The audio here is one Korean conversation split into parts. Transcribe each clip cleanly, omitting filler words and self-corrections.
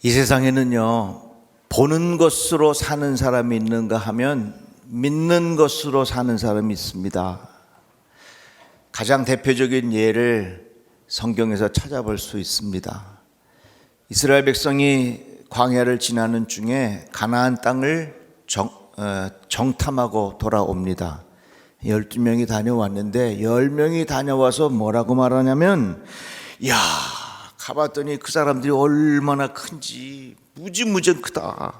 이 세상에는요, 보는 것으로 사는 사람이 있는가 하면 믿는 것으로 사는 사람이 있습니다. 가장 대표적인 예를 성경에서 찾아볼 수 있습니다. 이스라엘 백성이 광야를 지나는 중에 가나안 땅을 정탐하고 돌아옵니다. 12명이 다녀왔는데 10명이 다녀와서 뭐라고 말하냐면, 야, 가봤더니 그 사람들이 얼마나 큰지 무지무지 크다.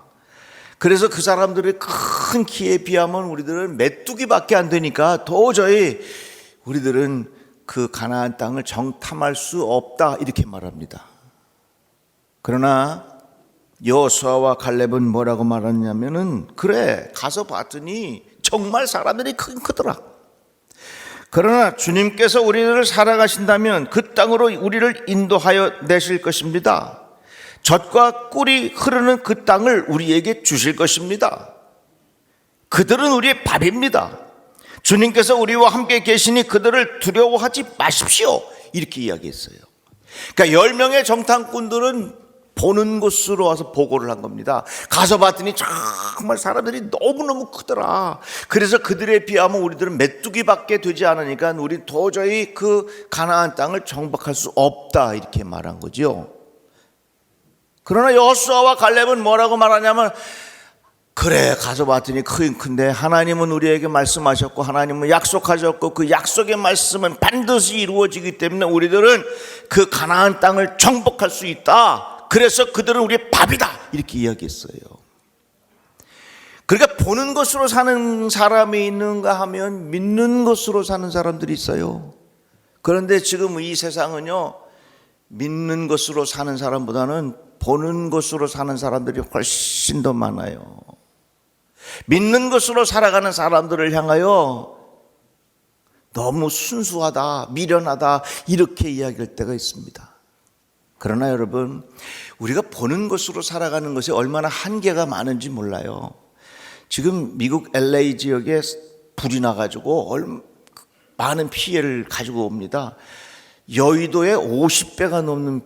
그래서 그 사람들의 큰 키에 비하면 우리들은 메뚜기밖에 안 되니까 도저히 우리들은 그 가나안 땅을 정탐할 수 없다, 이렇게 말합니다. 그러나 여호수아와 갈렙은 뭐라고 말하냐면은, 그래, 가서 봤더니 정말 사람들이 크긴 크더라. 그러나 주님께서 우리를 살아가신다면 그 땅으로 우리를 인도하여 내실 것입니다. 젖과 꿀이 흐르는 그 땅을 우리에게 주실 것입니다. 그들은 우리의 밥입니다. 주님께서 우리와 함께 계시니 그들을 두려워하지 마십시오, 이렇게 이야기했어요. 그러니까 10명의 정탐꾼들은 보는 곳으로 와서 보고를 한 겁니다. 가서 봤더니 정말 사람들이 너무너무 크더라. 그래서 그들에 비하면 우리들은 메뚜기밖에 되지 않으니까 우리 도저히 그 가나안 땅을 정복할 수 없다, 이렇게 말한 거죠. 그러나 여호수아와 갈렙은 뭐라고 말하냐면, 그래, 가서 봤더니 크긴 큰데 하나님은 우리에게 말씀하셨고 하나님은 약속하셨고 그 약속의 말씀은 반드시 이루어지기 때문에 우리들은 그 가나안 땅을 정복할 수 있다. 그래서 그들은 우리의 밥이다, 이렇게 이야기했어요. 그러니까 보는 것으로 사는 사람이 있는가 하면 믿는 것으로 사는 사람들이 있어요. 그런데 지금 이 세상은요, 믿는 것으로 사는 사람보다는 보는 것으로 사는 사람들이 훨씬 더 많아요. 믿는 것으로 살아가는 사람들을 향하여 너무 순수하다, 미련하다, 이렇게 이야기할 때가 있습니다. 그러나 여러분, 우리가 보는 것으로 살아가는 것이 얼마나 한계가 많은지 몰라요. 지금 미국 LA 지역에 불이 나가지고 많은 피해를 가지고 옵니다. 여의도에 50배가 넘는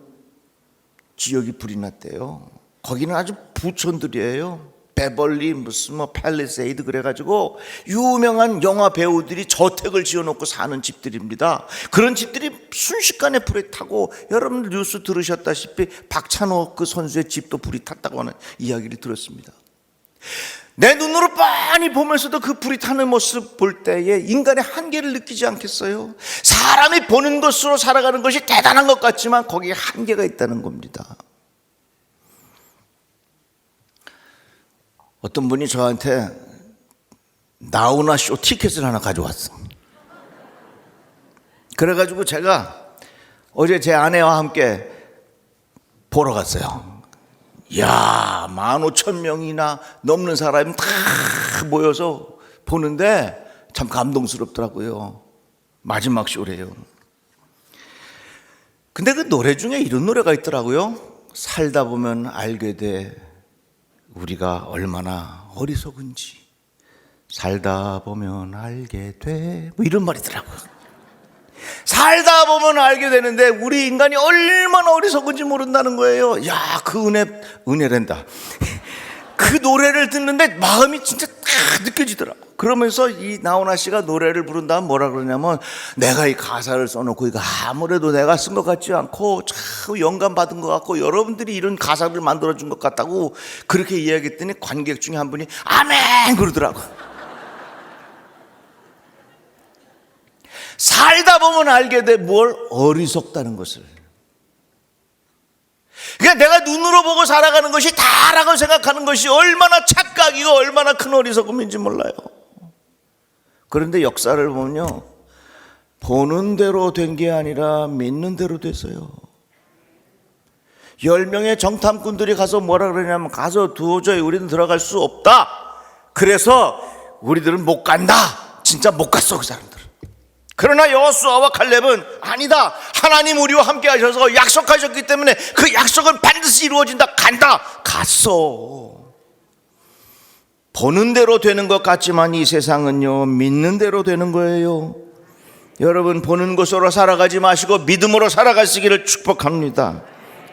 지역이 불이 났대요. 거기는 아주 부촌들이에요. 베벌리 무슨 팰리세이드 그래가지고 유명한 영화 배우들이 저택을 지어놓고 사는 집들입니다. 그런 집들이 순식간에 불에 타고, 여러분들 뉴스 들으셨다시피 박찬호 그 선수의 집도 불이 탔다고 하는 이야기를 들었습니다. 내 눈으로 뻔히 보면서도 그 불이 타는 모습 볼 때에 인간의 한계를 느끼지 않겠어요? 사람이 보는 것으로 살아가는 것이 대단한 것 같지만 거기에 한계가 있다는 겁니다. 어떤 분이 저한테 나훈아 쇼 티켓을 하나 가져왔어. 그래가지고 제가 어제 제 아내와 함께 보러 갔어요. 이야, 15,000명이나 넘는 사람이 다 모여서 보는데 참 감동스럽더라고요. 마지막 쇼래요. 근데 그 노래 중에 이런 노래가 있더라고요. 살다 보면 알게 돼, 우리가 얼마나 어리석은지. 살다 보면 알게 돼, 뭐 이런 말이더라고요. 살다 보면 알게 되는데 우리 인간이 얼마나 어리석은지 모른다는 거예요. 야, 그 은혜란다. 그 노래를 듣는데 마음이 진짜 딱 느껴지더라. 그러면서 이 나훈아 씨가 노래를 부른 다음 뭐라 그러냐면, 내가 이 가사를 써놓고 이거 아무래도 내가 쓴 것 같지 않고 참 영감 받은 것 같고 여러분들이 이런 가사를 만들어준 것 같다고 그렇게 이야기했더니 관객 중에 한 분이 아멘 그러더라고. 살다 보면 알게 돼, 뭘? 어리석다는 것을. 그러니까 내가 눈으로 보고 살아가는 것이 다라고 생각하는 것이 얼마나 착각이고 얼마나 큰 어리석음인지 몰라요. 그런데 역사를 보면요, 보는 대로 된 게 아니라 믿는 대로 됐어요. 10명의 정탐꾼들이 가서 뭐라 그러냐면, 가서 도저히 우리는 들어갈 수 없다. 그래서 우리들은 못 간다. 진짜 못 갔어, 그 사람들. 그러나 여호수아와 갈렙은 아니다, 하나님 우리와 함께 하셔서 약속하셨기 때문에 그 약속은 반드시 이루어진다. 간다. 갔어. 보는 대로 되는 것 같지만 이 세상은요, 믿는 대로 되는 거예요. 여러분, 보는 것으로 살아가지 마시고 믿음으로 살아가시기를 축복합니다.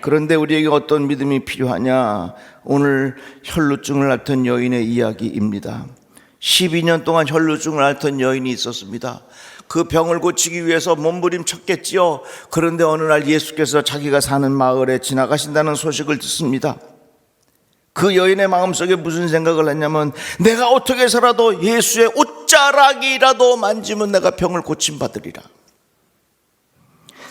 그런데 우리에게 어떤 믿음이 필요하냐? 오늘 혈루증을 앓던 여인의 이야기입니다. 12년 동안 혈루증을 앓던 여인이 있었습니다. 그 병을 고치기 위해서 몸부림쳤겠지요. 그런데 어느 날 예수께서 자기가 사는 마을에 지나가신다는 소식을 듣습니다. 그 여인의 마음속에 무슨 생각을 했냐면, 내가 어떻게 해서라도 예수의 옷자락이라도 만지면 내가 병을 고침받으리라.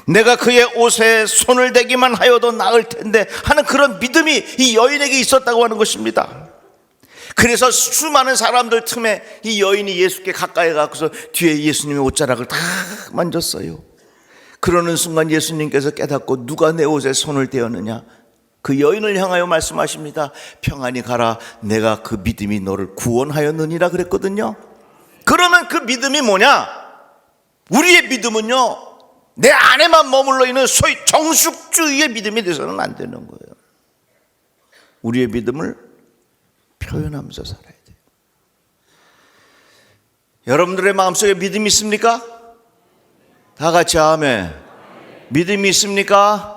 내가 그의 옷에 손을 대기만 하여도 나을 텐데 하는 그런 믿음이 이 여인에게 있었다고 하는 것입니다. 그래서 수많은 사람들 틈에 이 여인이 예수께 가까이 가서 뒤에 예수님의 옷자락을 다 만졌어요. 그러는 순간 예수님께서 깨닫고 누가 내 옷에 손을 대었느냐? 그 여인을 향하여 말씀하십니다. 평안히 가라, 내가 그 믿음이 너를 구원하였느니라 그랬거든요. 그러면 그 믿음이 뭐냐? 우리의 믿음은요, 내 안에만 머물러 있는 소위 정숙주의의 믿음이 돼서는 안 되는 거예요. 우리의 믿음을 표현하면서 살아야 돼요. 여러분들의 마음속에 믿음이 있습니까? 다 같이 아멘. 믿음이 있습니까?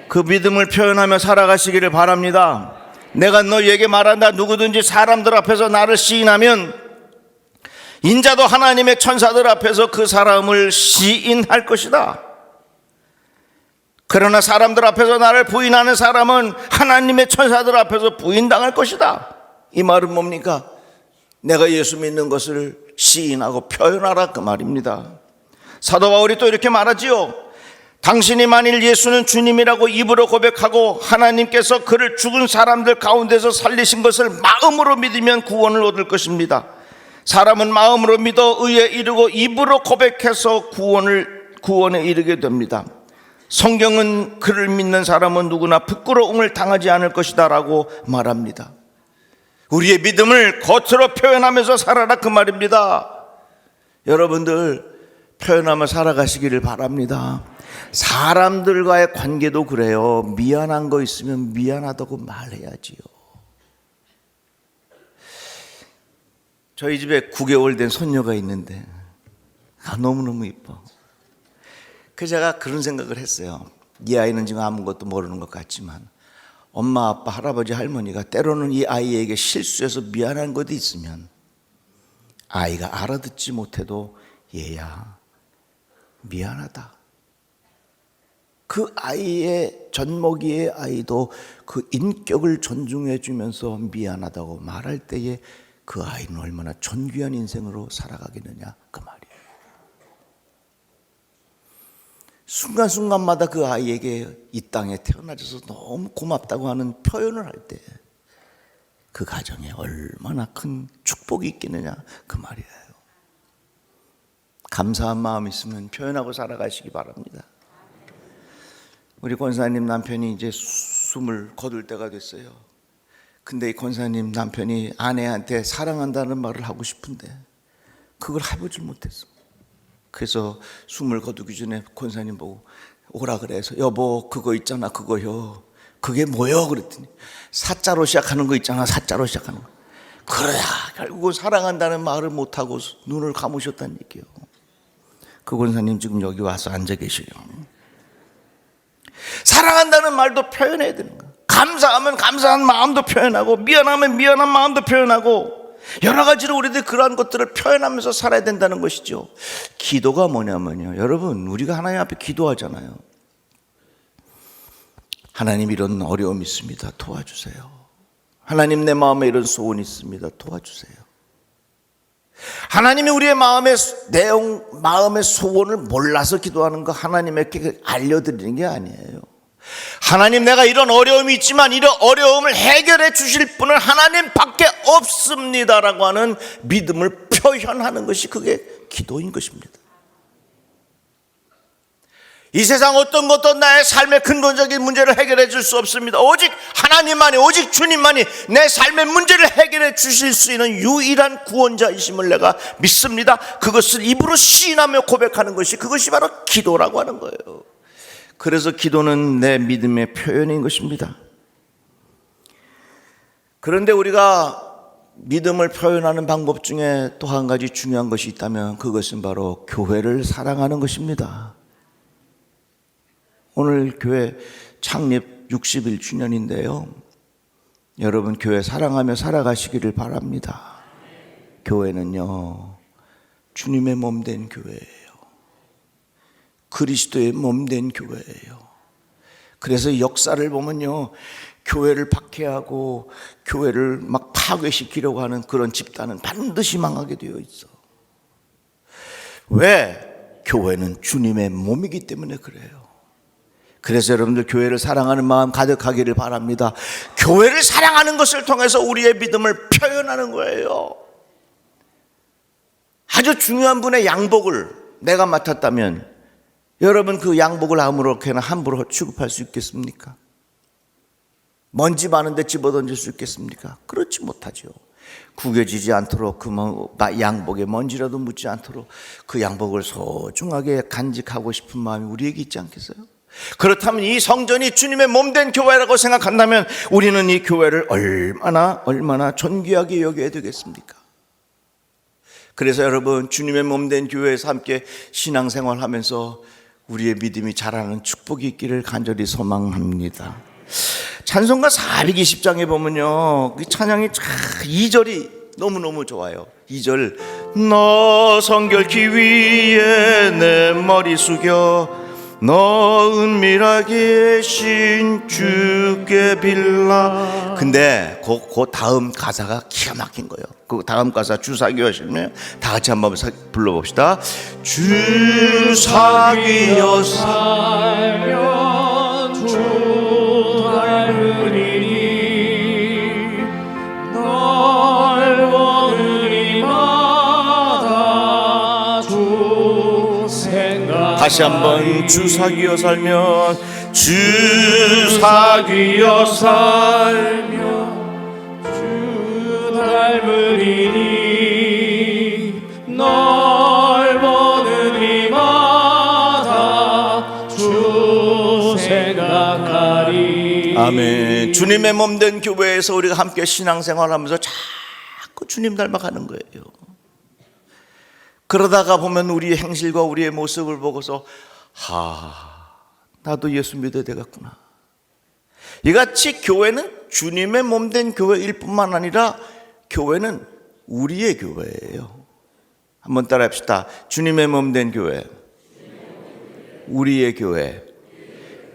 그 믿음을 표현하며 살아가시기를 바랍니다. 내가 너희에게 말한다. 누구든지 사람들 앞에서 나를 시인하면 인자도 하나님의 천사들 앞에서 그 사람을 시인할 것이다. 그러나 사람들 앞에서 나를 부인하는 사람은 하나님의 천사들 앞에서 부인당할 것이다. 이 말은 뭡니까? 내가 예수 믿는 것을 시인하고 표현하라, 그 말입니다. 사도 바울이 또 이렇게 말하지요. 당신이 만일 예수는 주님이라고 입으로 고백하고 하나님께서 그를 죽은 사람들 가운데서 살리신 것을 마음으로 믿으면 구원을 얻을 것입니다. 사람은 마음으로 믿어 의에 이르고 입으로 고백해서 구원에 이르게 됩니다. 성경은 그를 믿는 사람은 누구나 부끄러움을 당하지 않을 것이다 라고 말합니다. 우리의 믿음을 겉으로 표현하면서 살아라, 그 말입니다. 여러분들 표현하며 살아가시기를 바랍니다. 사람들과의 관계도 그래요. 미안한 거 있으면 미안하다고 말해야지요. 저희 집에 9개월 된 손녀가 있는데 너무너무 이뻐. 그래서 제가 그런 생각을 했어요. 이 아이는 지금 아무것도 모르는 것 같지만 엄마, 아빠, 할아버지, 할머니가 때로는 이 아이에게 실수해서 미안한 것도 있으면 아이가 알아듣지 못해도 얘야 미안하다. 그 아이의 젖먹이의 아이도 그 인격을 존중해 주면서 미안하다고 말할 때에 그 아이는 얼마나 존귀한 인생으로 살아가겠느냐, 그 말이에요. 순간순간마다 그 아이에게 이 땅에 태어나줘서 너무 고맙다고 하는 표현을 할 때 그 가정에 얼마나 큰 축복이 있겠느냐, 그 말이에요. 감사한 마음 있으면 표현하고 살아가시기 바랍니다. 우리 권사님 남편이 이제 숨을 거둘 때가 됐어요. 근데 이 권사님 남편이 아내한테 사랑한다는 말을 하고 싶은데 그걸 해보질 못했어. 그래서 숨을 거두기 전에 권사님 보고 오라 그래서 여보 그거 있잖아, 그거요. 그게 뭐요? 그랬더니 사자로 시작하는 거 있잖아, 사자로 시작하는 거. 그래야 결국은 사랑한다는 말을 못하고 눈을 감으셨다는 얘기예요. 그 권사님 지금 여기 와서 앉아 계셔요. 사랑한다는 말도 표현해야 되는 거예요. 감사하면 감사한 마음도 표현하고 미안하면 미안한 마음도 표현하고 여러 가지로 우리들이 그러한 것들을 표현하면서 살아야 된다는 것이죠. 기도가 뭐냐면요, 여러분 우리가 하나님 앞에 기도하잖아요. 하나님 이런 어려움이 있습니다, 도와주세요. 하나님 내 마음에 이런 소원이 있습니다, 도와주세요. 하나님이 우리의 마음의 내용, 마음의 소원을 몰라서 기도하는 거 하나님에게 알려드리는 게 아니에요. 하나님 내가 이런 어려움이 있지만 이런 어려움을 해결해 주실 분은 하나님밖에 없습니다라고 하는 믿음을 표현하는 것이 그게 기도인 것입니다. 이 세상 어떤 것도 나의 삶의 근본적인 문제를 해결해 줄 수 없습니다. 오직 하나님만이, 오직 주님만이 내 삶의 문제를 해결해 주실 수 있는 유일한 구원자이심을 내가 믿습니다. 그것을 입으로 시인하며 고백하는 것이, 그것이 바로 기도라고 하는 거예요. 그래서 기도는 내 믿음의 표현인 것입니다. 그런데 우리가 믿음을 표현하는 방법 중에 또 한 가지 중요한 것이 있다면 그것은 바로 교회를 사랑하는 것입니다. 오늘 교회 창립 61주년인데요. 여러분 교회 사랑하며 살아가시기를 바랍니다. 교회는요, 주님의 몸 된 교회예요. 그리스도의 몸 된 교회예요. 그래서 역사를 보면요, 교회를 박해하고 교회를 막 파괴시키려고 하는 그런 집단은 반드시 망하게 되어 있어. 왜? 교회는 주님의 몸이기 때문에 그래요. 그래서 여러분들 교회를 사랑하는 마음 가득하기를 바랍니다. 교회를 사랑하는 것을 통해서 우리의 믿음을 표현하는 거예요. 아주 중요한 분의 양복을 내가 맡았다면 여러분 그 양복을 아무렇게나 함부로 취급할 수 있겠습니까? 먼지 많은데 집어던질 수 있겠습니까? 그렇지 못하죠. 구겨지지 않도록 그 양복에 먼지라도 묻지 않도록 그 양복을 소중하게 간직하고 싶은 마음이 우리에게 있지 않겠어요? 그렇다면 이 성전이 주님의 몸된 교회라고 생각한다면 우리는 이 교회를 얼마나 존귀하게 여겨야 되겠습니까? 그래서 여러분 주님의 몸된 교회에서 함께 신앙생활하면서 우리의 믿음이 자라는 축복이 있기를 간절히 소망합니다. 찬송가 420장에 보면요, 그 찬양이 2절이 너무너무 좋아요. 2절, 너 성결케 위에 내 머리 숙여 너 은밀하게 신 주께 빌라. 근데 그 다음 가사가 기가 막힌 거예요. 그 다음 가사 주사귀 하시면 다 같이 한번 불러봅시다. 주사귀여 살면 주 닮으리니 널 보느니마다 주 생각. 다시 한번 주사귀여 살면 주사귀여 살면 주 닮으리니 널 보는 이마다 주 생각하리. 아멘. 주님의 몸된 교회에서 우리가 함께 신앙생활하면서 자꾸 주님 닮아가는 거예요. 그러다가 보면 우리의 행실과 우리의 모습을 보고서 나도 예수 믿어야 되겠구나. 이같이 교회는 주님의 몸된 교회일 뿐만 아니라 교회는 우리의 교회예요. 한번 따라 합시다. 주님의 몸된 교회, 우리의 교회,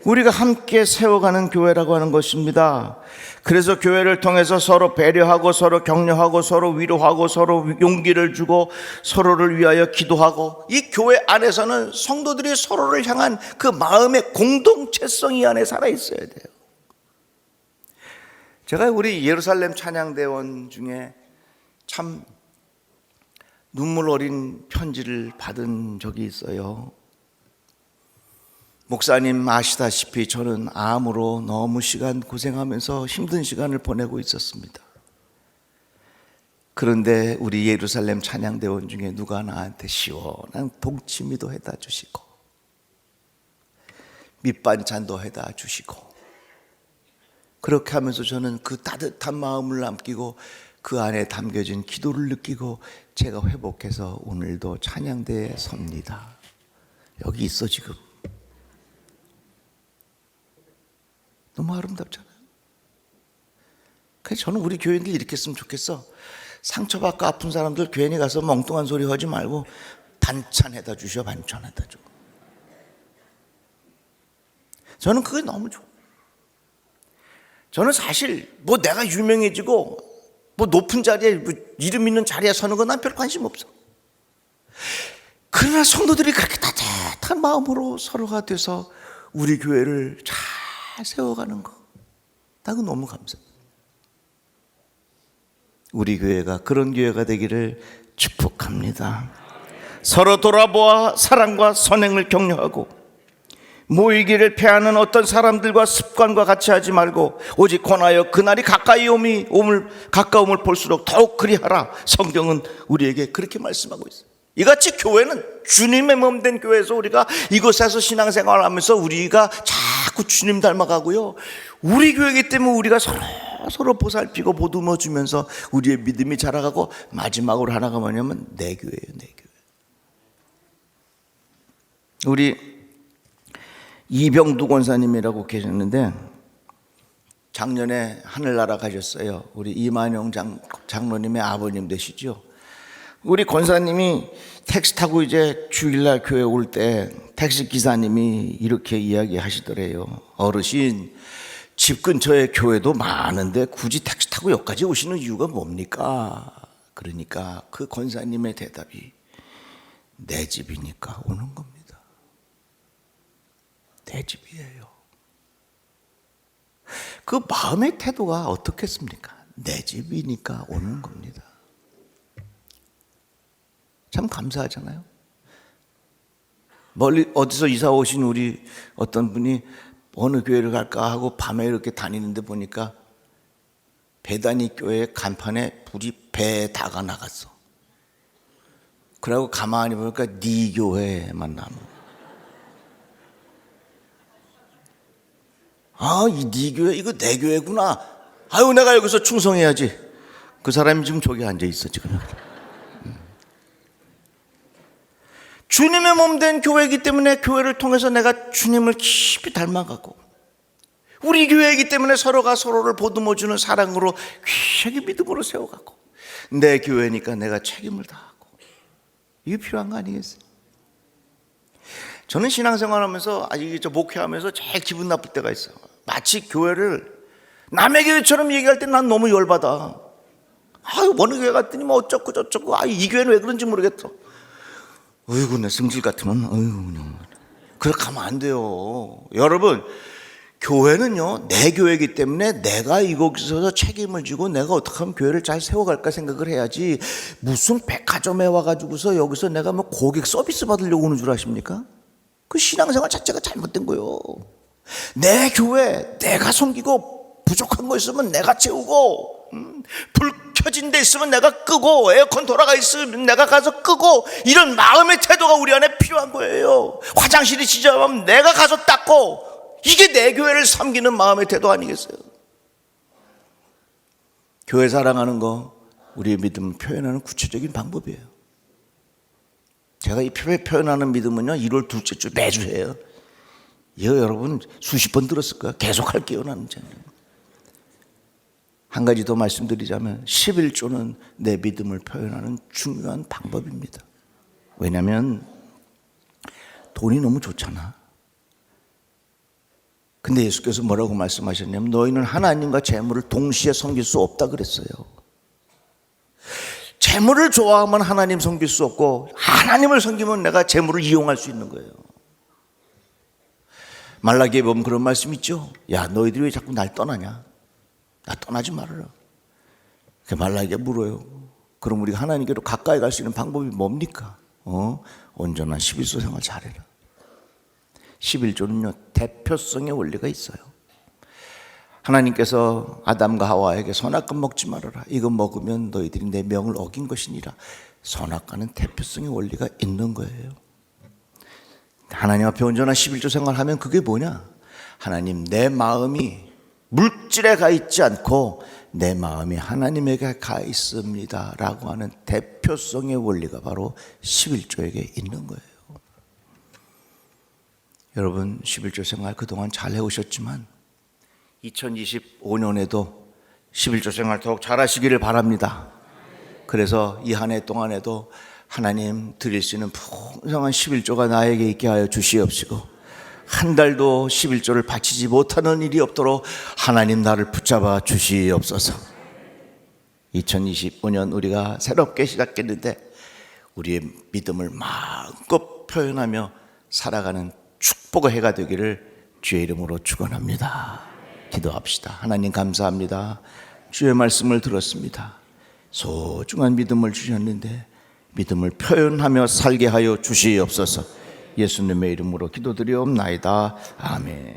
우리가 함께 세워가는 교회라고 하는 것입니다. 그래서 교회를 통해서 서로 배려하고 서로 격려하고 서로 위로하고 서로 용기를 주고 서로를 위하여 기도하고, 이 교회 안에서는 성도들이 서로를 향한 그 마음의 공동체성이 안에 살아있어야 돼요. 제가 우리 예루살렘 찬양대원 중에 참 눈물 어린 편지를 받은 적이 있어요. 목사님 아시다시피 저는 암으로 너무 시간 고생하면서 힘든 시간을 보내고 있었습니다. 그런데 우리 예루살렘 찬양대원 중에 누가 나한테 시원한 동치미도 해다 주시고 밑반찬도 해다 주시고, 그렇게 하면서 저는 그 따뜻한 마음을 남기고 그 안에 담겨진 기도를 느끼고 제가 회복해서 오늘도 찬양대에 섭니다. 여기 있어 지금. 너무 아름답잖아요. 그래서 저는 우리 교인들 이렇게 했으면 좋겠어. 상처받고 아픈 사람들 괜히 가서 멍뚱한 소리 하지 말고 반찬해다 주셔. 반찬해다 줘. 저는 그게 너무 좋아. 저는 사실 뭐 내가 유명해지고 뭐 높은 자리에 뭐 이름 있는 자리에 서는 건 난 별 관심 없어. 그러나 성도들이 그렇게 따뜻한 마음으로 서로가 돼서 우리 교회를 잘 세워가는 거, 나 그거 너무 감사해요. 우리 교회가 그런 교회가 되기를 축복합니다. 서로 돌아보아 사랑과 선행을 격려하고 모이기를 패하는 어떤 사람들과 습관과 같이 하지 말고 오직 권하여 그날이 가까움을 볼수록 더욱 그리하라. 성경은 우리에게 그렇게 말씀하고 있어요. 이같이 교회는 주님의 몸된 교회에서 우리가 이곳에서 신앙생활을 하면서 우리가 자꾸 주님 닮아가고요, 우리 교회이기 때문에 우리가 서로 보살피고 보듬어 주면서 우리의 믿음이 자라가고, 마지막으로 하나가 뭐냐면 내 교회예요. 내 교회. 우리 이병두 권사님이라고 계셨는데 작년에 하늘나라 가셨어요. 우리 이만용 장로님의 아버님 되시죠. 우리 권사님이 택시 타고 이제 주일날 교회 올 때 택시 기사님이 이렇게 이야기하시더래요. 어르신, 집 근처에 교회도 많은데 굳이 택시 타고 여기까지 오시는 이유가 뭡니까? 그러니까 그 권사님의 대답이 내 집이니까 오는 겁니다. 내 집이에요. 그 마음의 태도가 어떻겠습니까? 내 집이니까 오는 겁니다. 참 감사하잖아요. 멀리 어디서 이사 오신 우리 어떤 분이 어느 교회를 갈까 하고 밤에 이렇게 다니는데 보니까 배단위 교회 간판에 불이 배에 다가 나갔어. 그러고 가만히 보니까 네 교회만 남아. 아, 이 네 교회, 이거 내 교회구나. 아유, 내가 여기서 충성해야지. 그 사람이 지금 저기 앉아 있어 지금. 주님의 몸 된 교회이기 때문에 교회를 통해서 내가 주님을 깊이 닮아가고, 우리 교회이기 때문에 서로가 서로를 보듬어주는 사랑으로 귀하게 믿음으로 세워가고, 내 교회니까 내가 책임을 다하고, 이게 필요한 거 아니겠어요? 저는 신앙생활하면서 아직 목회하면서 제일 기분 나쁠 때가 있어요. 마치 교회를 남의 교회처럼 얘기할 때 난 너무 열받아. 아유, 어느 교회 갔더니 뭐 어쩌고 저쩌고, 아, 이 교회는 왜 그런지 모르겠어. 어이구, 내 승질 같으면, 어이구, 그냥. 그렇게 하면 안 돼요. 여러분, 교회는요, 내 교회이기 때문에 내가 이곳에서 책임을 지고 내가 어떻게 하면 교회를 잘 세워갈까 생각을 해야지, 무슨 백화점에 와가지고서 여기서 내가 뭐 고객 서비스 받으려고 오는 줄 아십니까? 그 신앙생활 자체가 잘못된 거예요. 내 교회, 내가 섬기고, 부족한 거 있으면 내가 채우고, 불 켜진 데 있으면 내가 끄고, 에어컨 돌아가 있으면 내가 가서 끄고, 이런 마음의 태도가 우리 안에 필요한 거예요. 화장실이 지저분하면 내가 가서 닦고, 이게 내 교회를 섬기는 마음의 태도 아니겠어요? 교회 사랑하는 거, 우리의 믿음을 표현하는 구체적인 방법이에요. 제가 이 표현하는 믿음은요, 1월 둘째 주 매주 해요. 이거 여러분 수십 번 들었을 거예요. 계속 할게요, 나는. 한 가지 더 말씀드리자면 11조는 내 믿음을 표현하는 중요한 방법입니다. 왜냐하면 돈이 너무 좋잖아. 근데 예수께서 뭐라고 말씀하셨냐면 너희는 하나님과 재물을 동시에 섬길 수 없다 그랬어요. 재물을 좋아하면 하나님 섬길 수 없고, 하나님을 섬기면 내가 재물을 이용할 수 있는 거예요. 말라기에 보면 그런 말씀 있죠. 야, 너희들이 왜 자꾸 날 떠나냐? 나 떠나지 말아라. 말라기에 물어요. 그럼 우리가 하나님께로 가까이 갈 수 있는 방법이 뭡니까? 온전한 11조 생활 잘해라. 11조는요, 대표성의 원리가 있어요. 하나님께서 아담과 하와에게 선악과 먹지 말아라. 이거 먹으면 너희들이 내 명을 어긴 것이니라. 선악과는 대표성의 원리가 있는 거예요. 하나님 앞에 온전한 11조 생활하면 그게 뭐냐? 하나님, 내 마음이 물질에 가 있지 않고 내 마음이 하나님에게 가 있습니다 라고 하는 대표성의 원리가 바로 11조에게 있는 거예요. 여러분, 11조 생활 그동안 잘 해오셨지만 2025년에도 11조 생활 더욱 잘하시기를 바랍니다. 그래서 이 한 해 동안에도 하나님 드릴 수 있는 풍성한 11조가 나에게 있게 하여 주시옵시고, 한 달도 11조를 바치지 못하는 일이 없도록 하나님 나를 붙잡아 주시옵소서. 2025년 우리가 새롭게 시작했는데 우리의 믿음을 마음껏 표현하며 살아가는 축복의 해가 되기를 주의 이름으로 축원합니다. 기도합시다. 하나님 감사합니다. 주의 말씀을 들었습니다. 소중한 믿음을 주셨는데 믿음을 표현하며 살게 하여 주시옵소서. 예수님의 이름으로 기도드리옵나이다. 아멘.